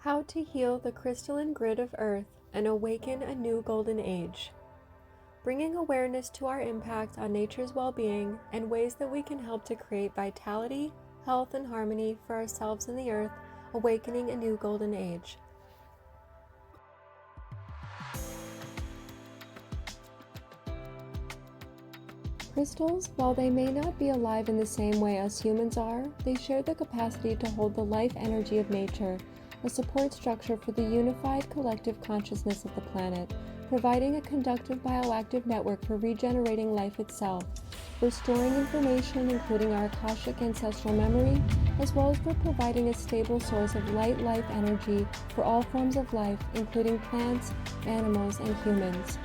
How to heal the crystalline grid of Earth and awaken a new golden age. Bringing awareness to our impact on nature's well-being and ways that we can help to create vitality, health, and harmony for ourselves and the Earth, awakening a new golden age. Crystals, while they may not be alive in the same way as humans are, they share the capacity to hold the life energy of nature, a support structure for the unified collective consciousness of the planet, providing a conductive bioactive network for regenerating life itself, for storing information including our Akashic Ancestral Memory, as well as for providing a stable source of light life energy for all forms of life, including plants, animals, and humans.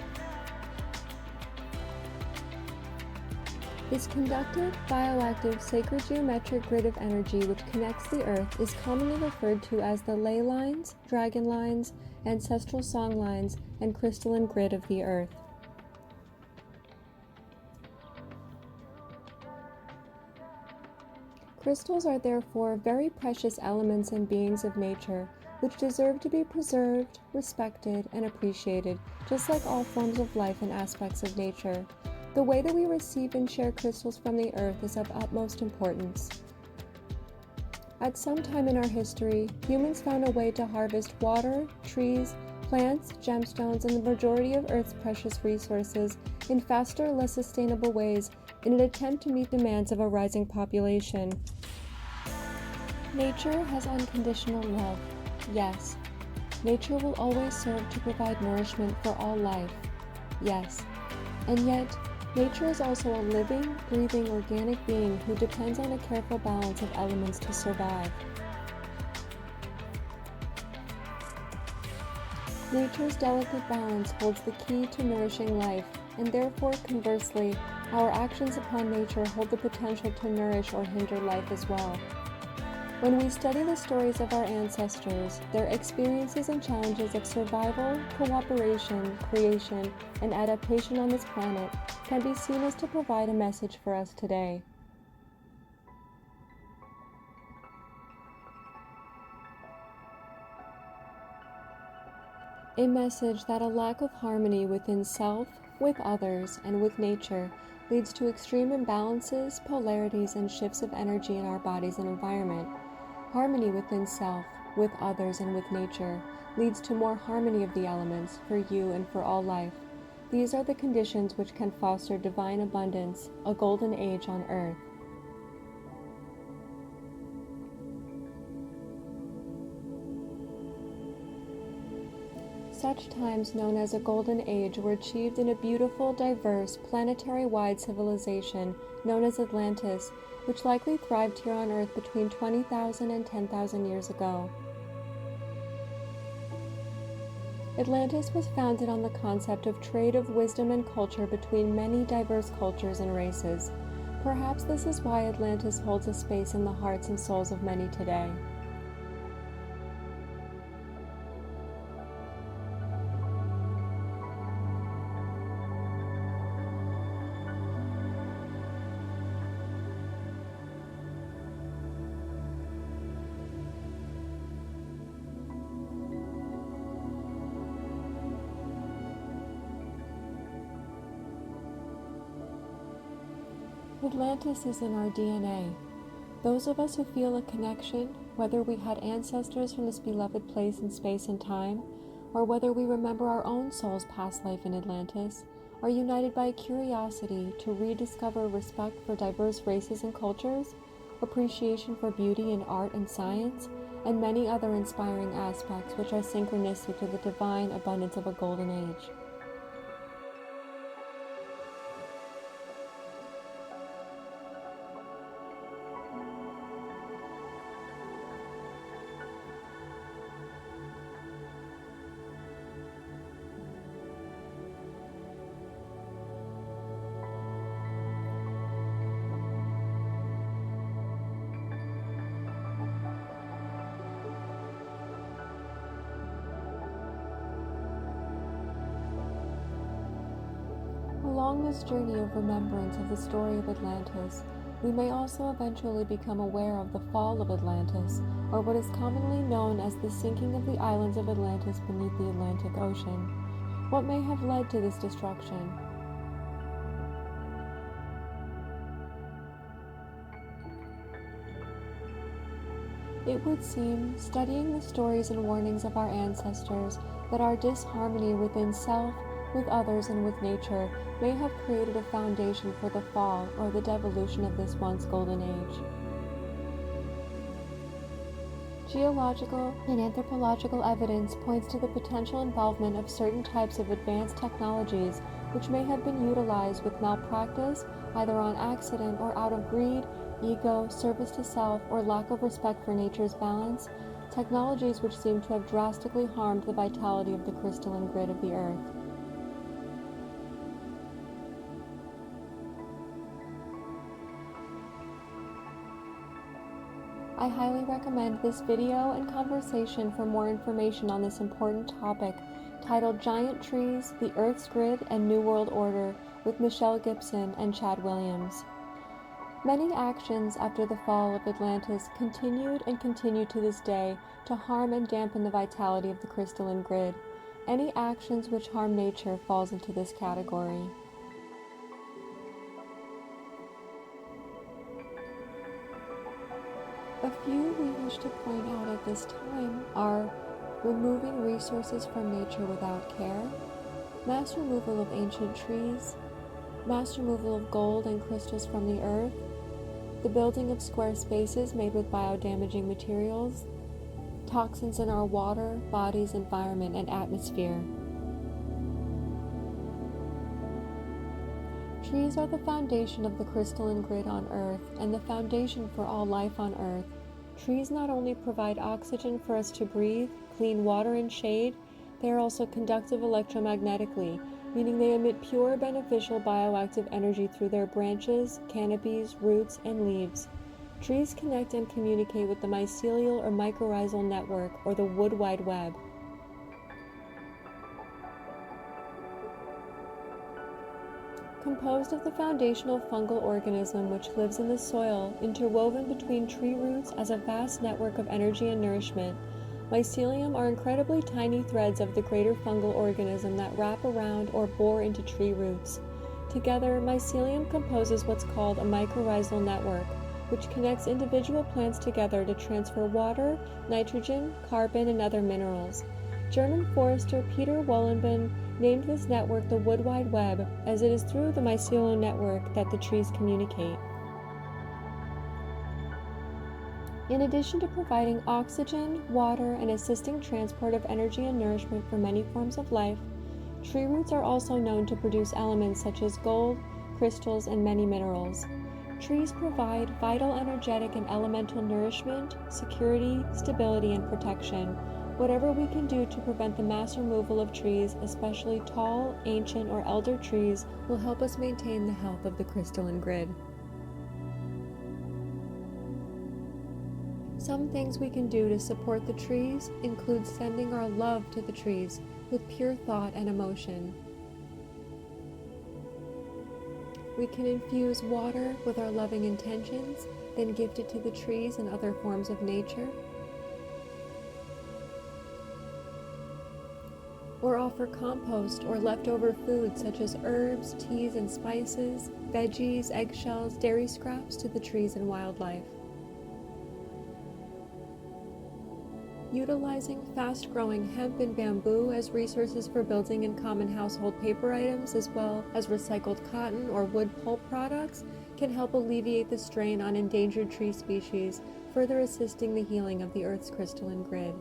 This conductive, bioactive, sacred geometric grid of energy which connects the Earth is commonly referred to as the Leylines, dragon lines, ancestral song lines, and crystalline grid of the Earth. Crystals are therefore very precious elements and beings of nature, which deserve to be preserved, respected, and appreciated, just like all forms of life and aspects of nature. The way that we receive and share crystals from the Earth is of utmost importance. At some time in our history, humans found a way to harvest water, trees, plants, gemstones, and the majority of Earth's precious resources in faster, less sustainable ways in an attempt to meet demands of a rising population. Nature has unconditional love. Yes. Nature will always serve to provide nourishment for all life. Yes. And yet, nature is also a living, breathing, organic being who depends on a careful balance of elements to survive. Nature's delicate balance holds the key to nourishing life, and therefore, conversely, our actions upon nature hold the potential to nourish or hinder life as well. When we study the stories of our ancestors, their experiences and challenges of survival, cooperation, creation, and adaptation on this planet can be seen as to provide a message for us today. A message that a lack of harmony within self, with others, and with nature leads to extreme imbalances, polarities, and shifts of energy in our bodies and environment. Harmony within self, with others, and with nature leads to more harmony of the elements for you and for all life. These are the conditions which can foster divine abundance, a golden age on Earth. Such times known as a golden age were achieved in a beautiful, diverse, planetary-wide civilization known as Atlantis, which likely thrived here on Earth between 20,000 and 10,000 years ago. Atlantis was founded on the concept of trade of wisdom and culture between many diverse cultures and races. Perhaps this is why Atlantis holds a space in the hearts and souls of many today. Atlantis is in our DNA. Those of us who feel a connection, whether we had ancestors from this beloved place in space and time, or whether we remember our own soul's past life in Atlantis, are united by a curiosity to rediscover respect for diverse races and cultures, appreciation for beauty in art and science, and many other inspiring aspects which are synchronistic to the divine abundance of a golden age. Along this journey of remembrance of the story of Atlantis, We may also eventually become aware of the fall of Atlantis, or what is commonly known as the sinking of the islands of Atlantis beneath the Atlantic Ocean. What may have led to this destruction? It would seem, studying the stories and warnings of our ancestors, that our disharmony within self, with others, and with nature may have created a foundation for the fall or the devolution of this once golden age. Geological and anthropological evidence points to the potential involvement of certain types of advanced technologies which may have been utilized with malpractice, either on accident or out of greed, ego, service to self, or lack of respect for nature's balance, technologies which seem to have drastically harmed the vitality of the crystalline grid of the earth. I highly recommend this video and conversation for more information on this important topic, titled Giant Trees, the Earth's Grid, and New World Order, with Michelle Gibson and Chad Williams. Many actions after the fall of Atlantis continued and continue to this day to harm and dampen the vitality of the crystalline grid. Any actions which harm nature falls into this category. A few we wish to point out at this time are removing resources from nature without care, mass removal of ancient trees, mass removal of gold and crystals from the earth, the building of square spaces made with biodamaging materials, toxins in our water, bodies, environment, and atmosphere. Trees are the foundation of the crystalline grid on Earth and the foundation for all life on Earth. Trees not only provide oxygen for us to breathe, clean water and shade, they are also conductive electromagnetically, meaning they emit pure beneficial bioactive energy through their branches, canopies, roots, and leaves. Trees connect and communicate with the mycelial or mycorrhizal network, or the wood wide web. Composed of the foundational fungal organism which lives in the soil, interwoven between tree roots as a vast network of energy and nourishment, mycelium are incredibly tiny threads of the greater fungal organism that wrap around or bore into tree roots. Together, mycelium composes what's called a mycorrhizal network, which connects individual plants together to transfer water, nitrogen, carbon, and other minerals. German forester Peter Wollenben named this network the Wood Wide Web, as it is through the mycelial network that the trees communicate. In addition to providing oxygen, water, and assisting transport of energy and nourishment for many forms of life, tree roots are also known to produce elements such as gold, crystals, and many minerals. Trees provide vital energetic and elemental nourishment, security, stability, and protection. Whatever we can do to prevent the mass removal of trees, especially tall, ancient, or elder trees, will help us maintain the health of the crystalline grid. Some things we can do to support the trees include sending our love to the trees with pure thought and emotion. We can infuse water with our loving intentions, then gift it to the trees and other forms of nature. Or offer compost or leftover food such as herbs, teas and spices, veggies, eggshells, dairy scraps to the trees and wildlife. Utilizing fast-growing hemp and bamboo as resources for building and common household paper items, as well as recycled cotton or wood pulp products, can help alleviate the strain on endangered tree species, further assisting the healing of the Earth's crystalline grid.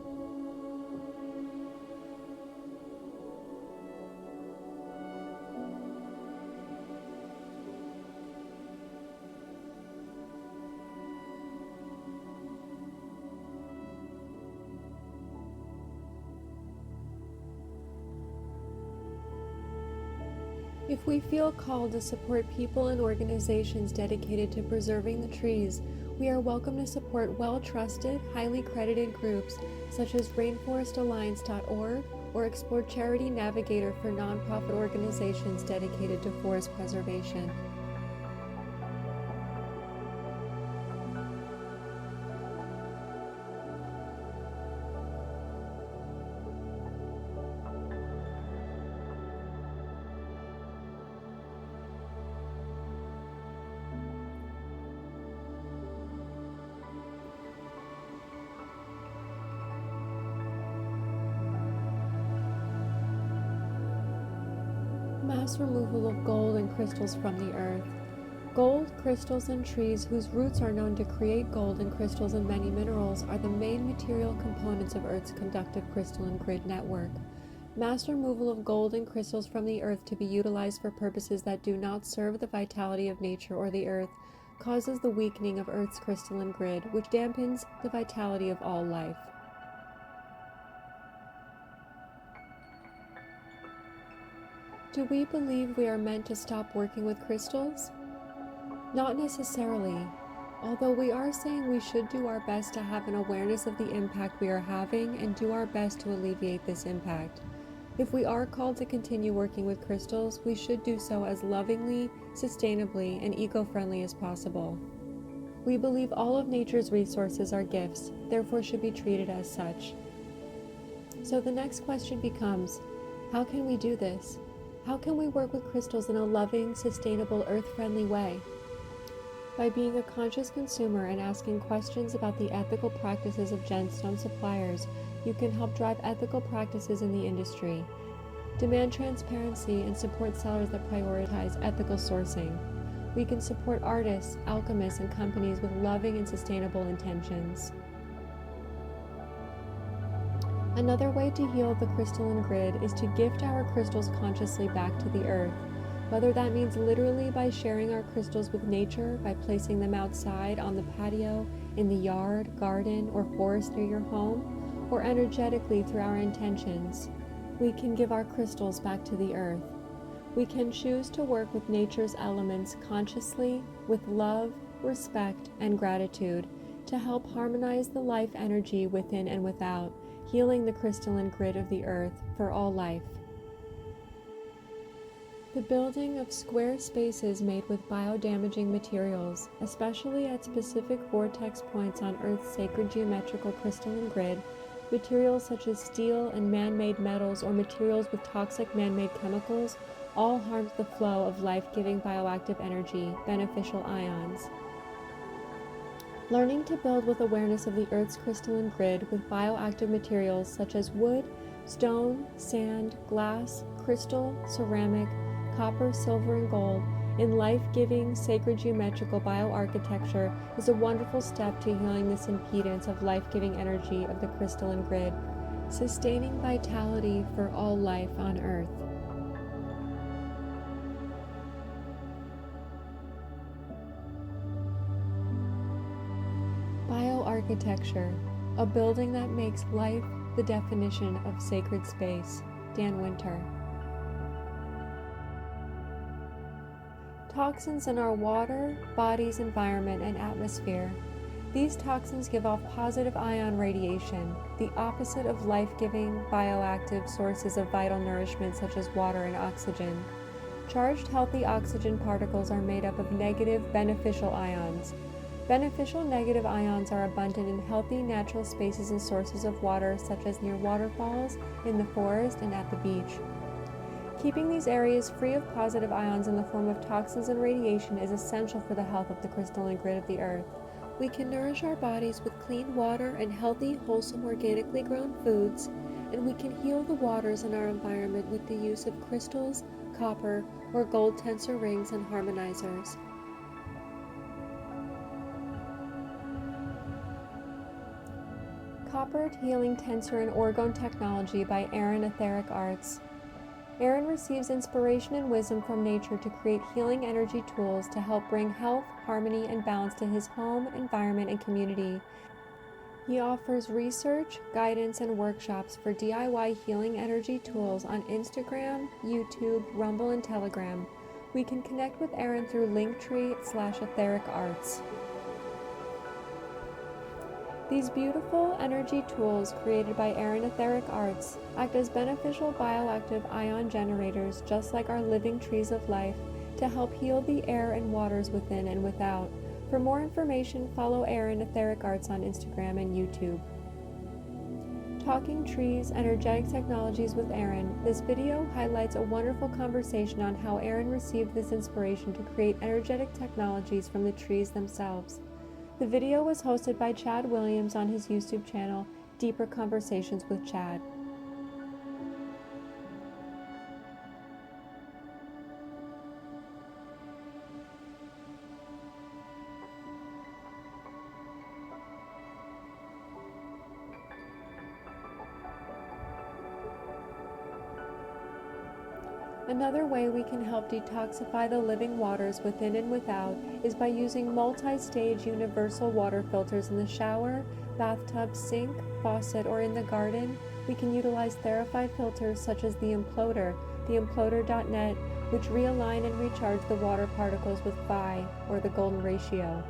If we feel called to support people and organizations dedicated to preserving the trees, we are welcome to support well-trusted, highly credited groups such as rainforestalliance.org or explore Charity Navigator for nonprofit organizations dedicated to forest preservation. Mass removal of gold and crystals from the earth. Gold, crystals, and trees whose roots are known to create gold and crystals and many minerals are the main material components of Earth's conductive crystalline grid network. Mass removal of gold and crystals from the earth to be utilized for purposes that do not serve the vitality of nature or the earth causes the weakening of Earth's crystalline grid, which dampens the vitality of all life. Do we believe we are meant to stop working with crystals? Not necessarily, although we are saying we should do our best to have an awareness of the impact we are having and do our best to alleviate this impact. If we are called to continue working with crystals, we should do so as lovingly, sustainably, and eco-friendly as possible. We believe all of nature's resources are gifts, therefore should be treated as such. So the next question becomes, how can we do this? How can we work with crystals in a loving, sustainable, earth-friendly way? By being a conscious consumer and asking questions about the ethical practices of gemstone suppliers, you can help drive ethical practices in the industry. Demand transparency and support sellers that prioritize ethical sourcing. We can support artists, alchemists, and companies with loving and sustainable intentions. Another way to heal the crystalline grid is to gift our crystals consciously back to the earth. Whether that means literally by sharing our crystals with nature, by placing them outside, on the patio, in the yard, garden, or forest near your home, or energetically through our intentions, we can give our crystals back to the earth. We can choose to work with nature's elements consciously, with love, respect, and gratitude, to help harmonize the life energy within and without, healing the crystalline grid of the earth for all life. The building of square spaces made with biodamaging materials, especially at specific vortex points on Earth's sacred geometrical crystalline grid, materials such as steel and man-made metals or materials with toxic man-made chemicals, all harms the flow of life-giving bioactive energy, beneficial ions. Learning to build with awareness of the Earth's crystalline grid with bioactive materials such as wood, stone, sand, glass, crystal, ceramic, copper, silver, and gold in life-giving, sacred geometrical bioarchitecture is a wonderful step to healing this impedance of life-giving energy of the crystalline grid, sustaining vitality for all life on Earth. Bioarchitecture, a building that makes life the definition of sacred space. Dan Winter. Toxins in our water, bodies, environment, and atmosphere. These toxins give off positive ion radiation, the opposite of life-giving, bioactive sources of vital nourishment such as water and oxygen. Charged healthy oxygen particles are made up of negative beneficial ions. Beneficial negative ions are abundant in healthy natural spaces and sources of water such as near waterfalls, in the forest, and at the beach. Keeping these areas free of positive ions in the form of toxins and radiation is essential for the health of the crystalline grid of the earth. We can nourish our bodies with clean water and healthy, wholesome, organically grown foods, and we can heal the waters in our environment with the use of crystals, copper, or gold tensor rings and harmonizers. Copper Healing Tensor and Orgone Technology by Aaron Etheric Arts. Aaron receives inspiration and wisdom from nature to create healing energy tools to help bring health, harmony, and balance to his home, environment, and community. He offers research, guidance, and workshops for DIY healing energy tools on Instagram, YouTube, Rumble, and Telegram. We can connect with Aaron through Linktree/Etheric Arts. These beautiful energy tools created by Aaron Etheric Arts act as beneficial bioactive ion generators just like our living trees of life to help heal the air and waters within and without. For more information, follow Aaron Etheric Arts on Instagram and YouTube. Talking Trees, Energetic Technologies with Aaron. This video highlights a wonderful conversation on how Aaron received this inspiration to create energetic technologies from the trees themselves. The video was hosted by Chad Williams on his YouTube channel, Deeper Conversations with Chad. Another way we can help detoxify the living waters within and without is by using multi-stage universal water filters in the shower, bathtub, sink, faucet, or in the garden. We can utilize Therify filters such as the Imploder.net, which realign and recharge the water particles with phi, or the golden ratio.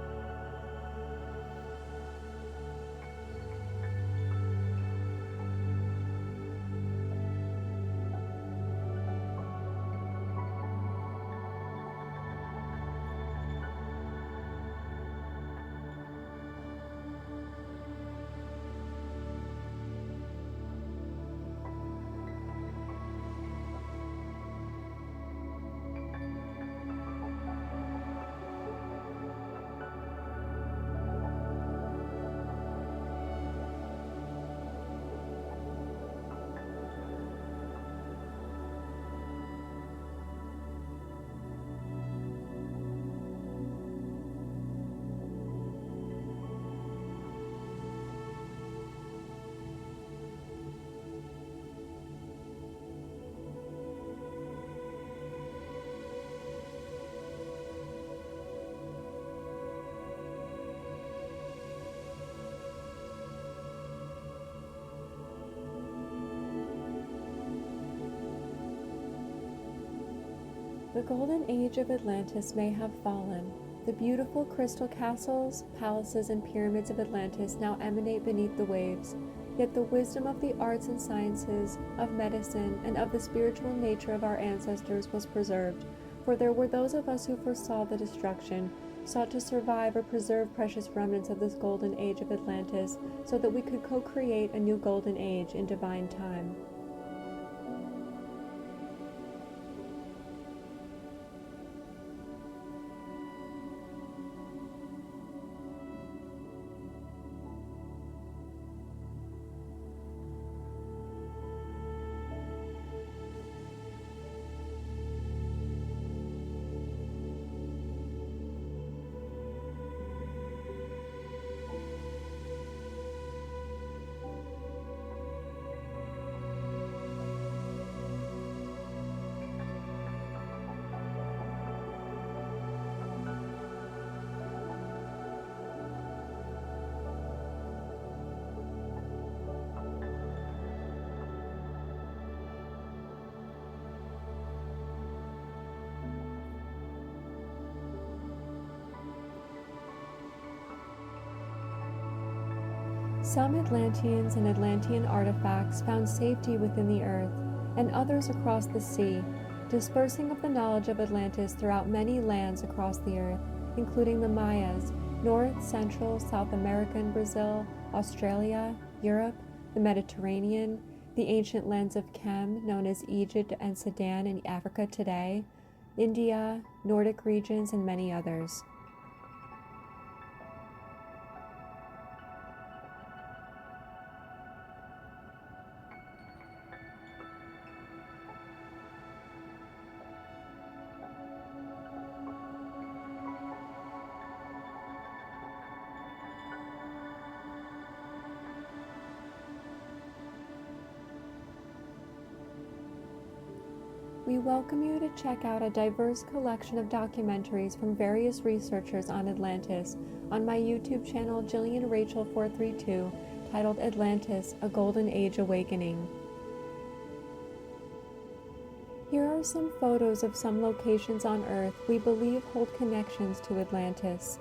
The golden age of Atlantis may have fallen. The beautiful crystal castles, palaces, and pyramids of Atlantis now emanate beneath the waves. Yet the wisdom of the arts and sciences, of medicine, and of the spiritual nature of our ancestors was preserved. For there were those of us who foresaw the destruction, sought to survive or preserve precious remnants of this golden age of Atlantis, so that we could co-create a new golden age in divine time. Some Atlanteans and Atlantean artifacts found safety within the earth, and others across the sea, dispersing of the knowledge of Atlantis throughout many lands across the earth, including the Mayas, North, Central, South America and Brazil, Australia, Europe, the Mediterranean, the ancient lands of Kem, known as Egypt and Sudan in Africa today, India, Nordic regions, and many others. We welcome you to check out a diverse collection of documentaries from various researchers on Atlantis on my YouTube channel Jillian Rachel 432, titled Atlantis: A Golden Age Awakening. Here are some photos of some locations on Earth we believe hold connections to Atlantis.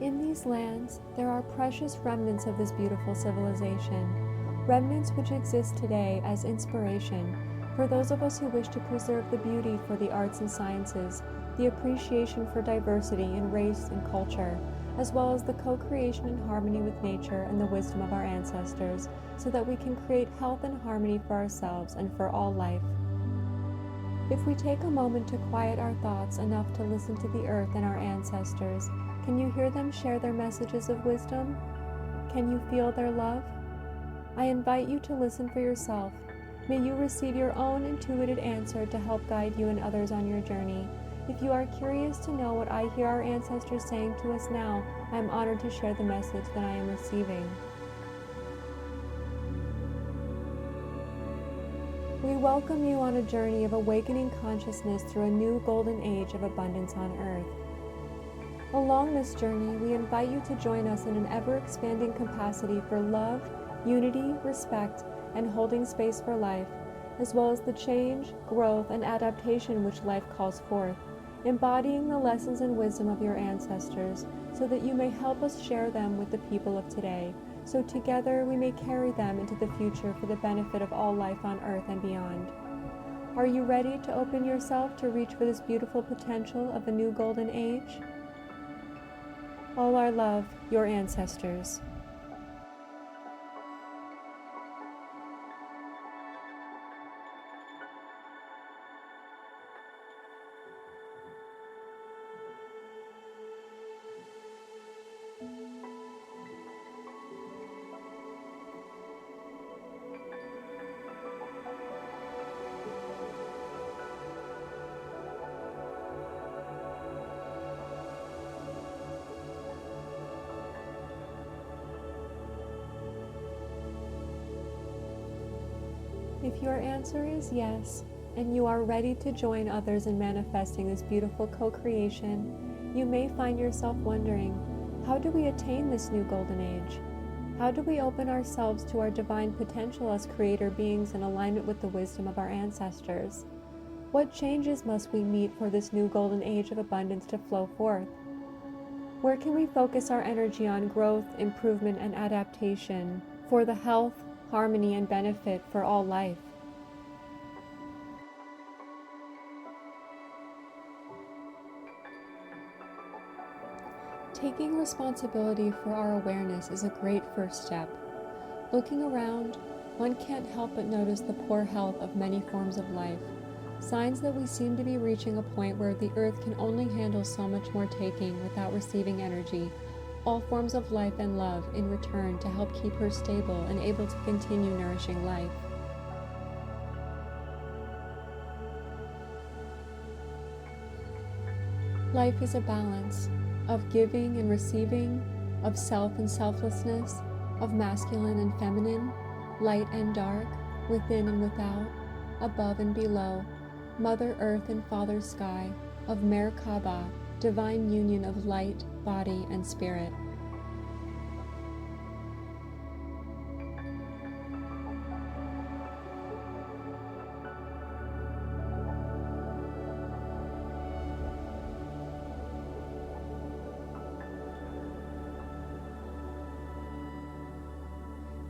In these lands, there are precious remnants of this beautiful civilization, remnants which exist today as inspiration for those of us who wish to preserve the beauty for the arts and sciences, the appreciation for diversity in race and culture, as well as the co-creation and harmony with nature and the wisdom of our ancestors, so that we can create health and harmony for ourselves and for all life. If we take a moment to quiet our thoughts enough to listen to the earth and our ancestors, can you hear them share their messages of wisdom? Can you feel their love? I invite you to listen for yourself. May you receive your own intuitive answer to help guide you and others on your journey. If you are curious to know what I hear our ancestors saying to us now, I am honored to share the message that I am receiving. We welcome you on a journey of awakening consciousness through a new golden age of abundance on Earth. Along this journey, we invite you to join us in an ever-expanding capacity for love, unity, respect, and holding space for life, as well as the change, growth, and adaptation which life calls forth, embodying the lessons and wisdom of your ancestors, so that you may help us share them with the people of today, so together we may carry them into the future for the benefit of all life on Earth and beyond. Are you ready to open yourself to reach for this beautiful potential of a new golden age? All our love, your ancestors. If your answer is yes, and you are ready to join others in manifesting this beautiful co-creation, you may find yourself wondering, how do we attain this new golden age? How do we open ourselves to our divine potential as creator beings in alignment with the wisdom of our ancestors? What changes must we meet for this new golden age of abundance to flow forth? Where can we focus our energy on growth, improvement, and adaptation for the health, harmony, and benefit for all life? Taking responsibility for our awareness is a great first step. Looking around, one can't help but notice the poor health of many forms of life, signs that we seem to be reaching a point where the earth can only handle so much more taking without receiving energy, all forms of life and love in return to help keep her stable and able to continue nourishing life. Life is a balance of giving and receiving, of self and selflessness, of masculine and feminine, light and dark, within and without, above and below, Mother Earth and Father Sky, of Merkaba, divine union of light, body, and spirit.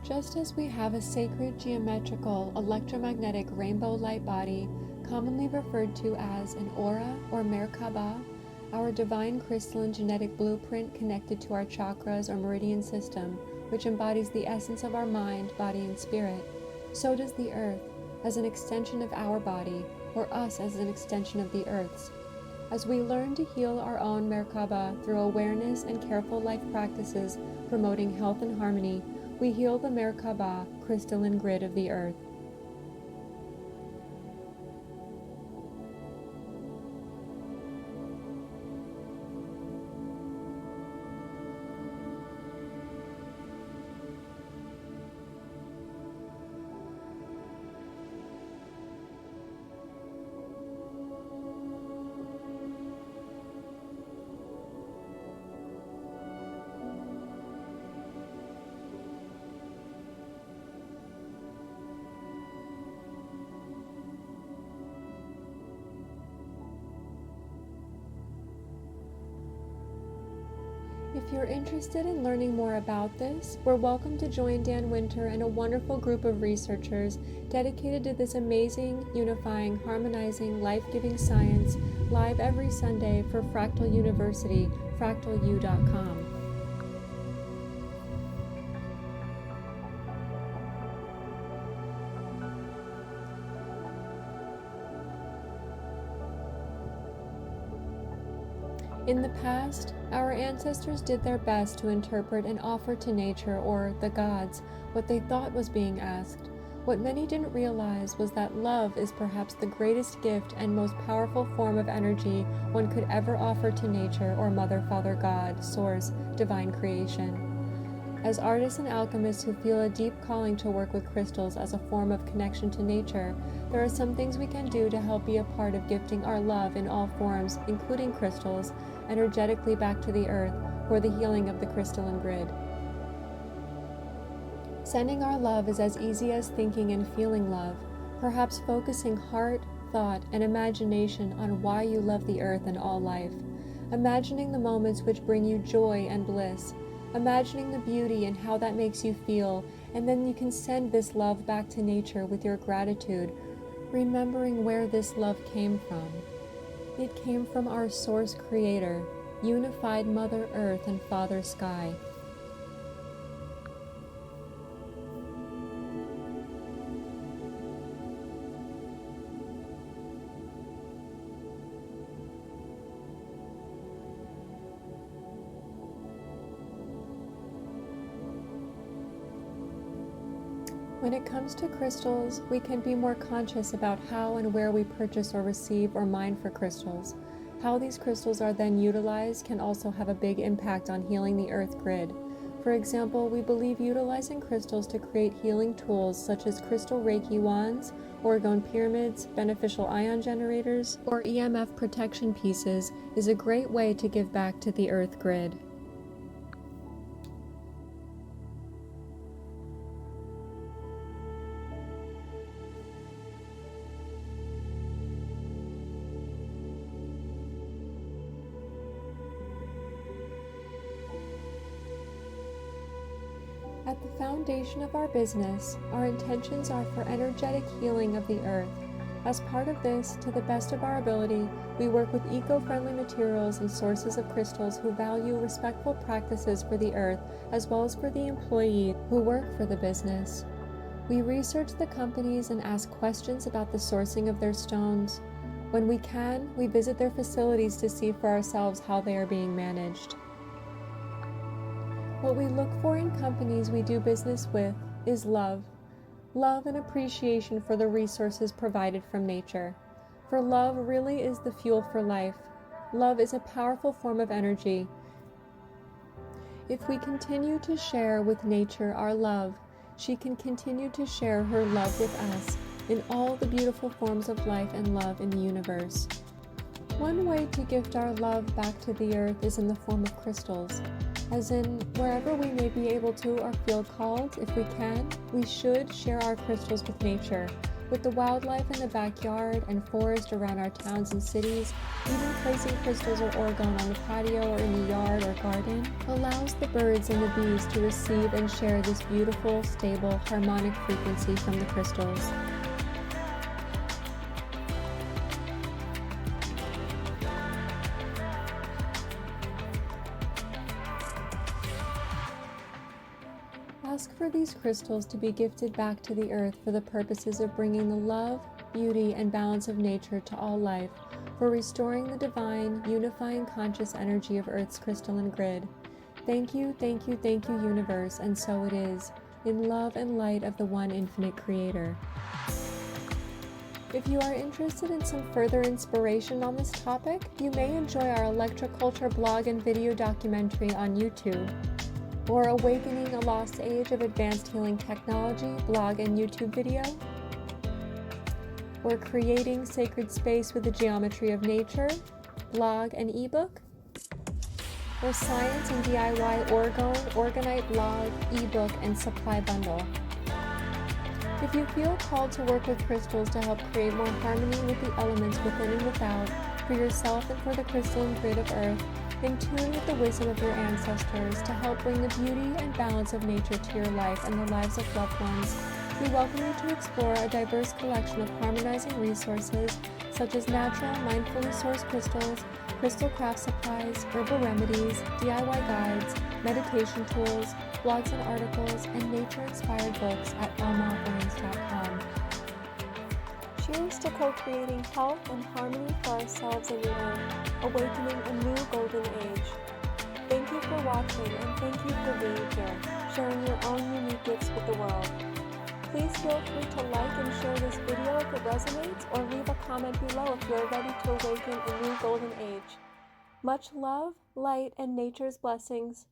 Just as we have a sacred geometrical electromagnetic rainbow light body, commonly referred to as an aura or Merkaba, our divine crystalline genetic blueprint connected to our chakras or meridian system, which embodies the essence of our mind, body, and spirit, so does the earth, as an extension of our body, or us as an extension of the earth's. As we learn to heal our own Merkaba through awareness and careful life practices promoting health and harmony, we heal the Merkaba, crystalline grid of the earth. If you're interested in learning more about this, we're welcome to join Dan Winter and a wonderful group of researchers dedicated to this amazing, unifying, harmonizing, life-giving science live every Sunday for Fractal University, fractalu.com. In the past, our ancestors did their best to interpret and offer to nature or the gods what they thought was being asked. What many didn't realize was that love is perhaps the greatest gift and most powerful form of energy one could ever offer to nature or Mother, Father, God, Source, Divine Creation. As artists and alchemists who feel a deep calling to work with crystals as a form of connection to nature, there are some things we can do to help be a part of gifting our love in all forms, including crystals, energetically back to the earth for the healing of the crystalline grid. Sending our love is as easy as thinking and feeling love, perhaps focusing heart, thought, and imagination on why you love the earth and all life, imagining the moments which bring you joy and bliss, imagining the beauty and how that makes you feel, and then you can send this love back to nature with your gratitude, remembering where this love came from. It came from our Source Creator, unified Mother Earth and Father Sky. When it comes to crystals, we can be more conscious about how and where we purchase or receive or mine for crystals. How these crystals are then utilized can also have a big impact on healing the earth grid. For example, we believe utilizing crystals to create healing tools such as crystal Reiki wands, orgone pyramids, beneficial ion generators, or EMF protection pieces is a great way to give back to the earth grid. At the foundation of our business, our intentions are for energetic healing of the earth. As part of this, to the best of our ability, we work with eco-friendly materials and sources of crystals who value respectful practices for the earth as well as for the employees who work for the business. We research the companies and ask questions about the sourcing of their stones. When we can, we visit their facilities to see for ourselves how they are being managed. What we look for in companies we do business with is love. Love and appreciation for the resources provided from nature. For love really is the fuel for life. Love is a powerful form of energy. If we continue to share with nature our love, she can continue to share her love with us in all the beautiful forms of life and love in the universe. One way to gift our love back to the earth is in the form of crystals. As in, wherever we may be able to or feel called, if we can, we should share our crystals with nature. With the wildlife in the backyard and forest around our towns and cities, even placing crystals or orgone on the patio or in the yard or garden allows the birds and the bees to receive and share this beautiful, stable, harmonic frequency from the crystals. Ask for these crystals to be gifted back to the earth for the purposes of bringing the love, beauty, and balance of nature to all life, for restoring the divine, unifying conscious energy of Earth's crystalline grid. Thank you, thank you, thank you, universe, and so it is, in love and light of the one infinite creator. If you are interested in some further inspiration on this topic, you may enjoy our electroculture blog and video documentary on YouTube, or Awakening a Lost Age of Advanced Healing Technology blog and YouTube video, or Creating Sacred Space with the Geometry of Nature blog and ebook, or Science and DIY Orgone, Orgonite blog, ebook, and supply bundle. If you feel called to work with crystals to help create more harmony with the elements within and without, for yourself and for the crystalline grid of Earth, In tune with the wisdom of your ancestors to help bring the beauty and balance of nature to your life and the lives of loved ones, we welcome you to explore a diverse collection of harmonizing resources such as natural, mindfully sourced crystals, crystal craft supplies, herbal remedies, DIY guides, meditation tools, blogs and articles, and nature-inspired books at almaofferings.com. Cheers to co-creating health and harmony for ourselves and the earth, awakening a new golden age. Thank you for watching and thank you for being here, sharing your own unique gifts with the world. Please feel free to like and share this video if it resonates, or leave a comment below if you're ready to awaken a new golden age. Much love, light, and nature's blessings.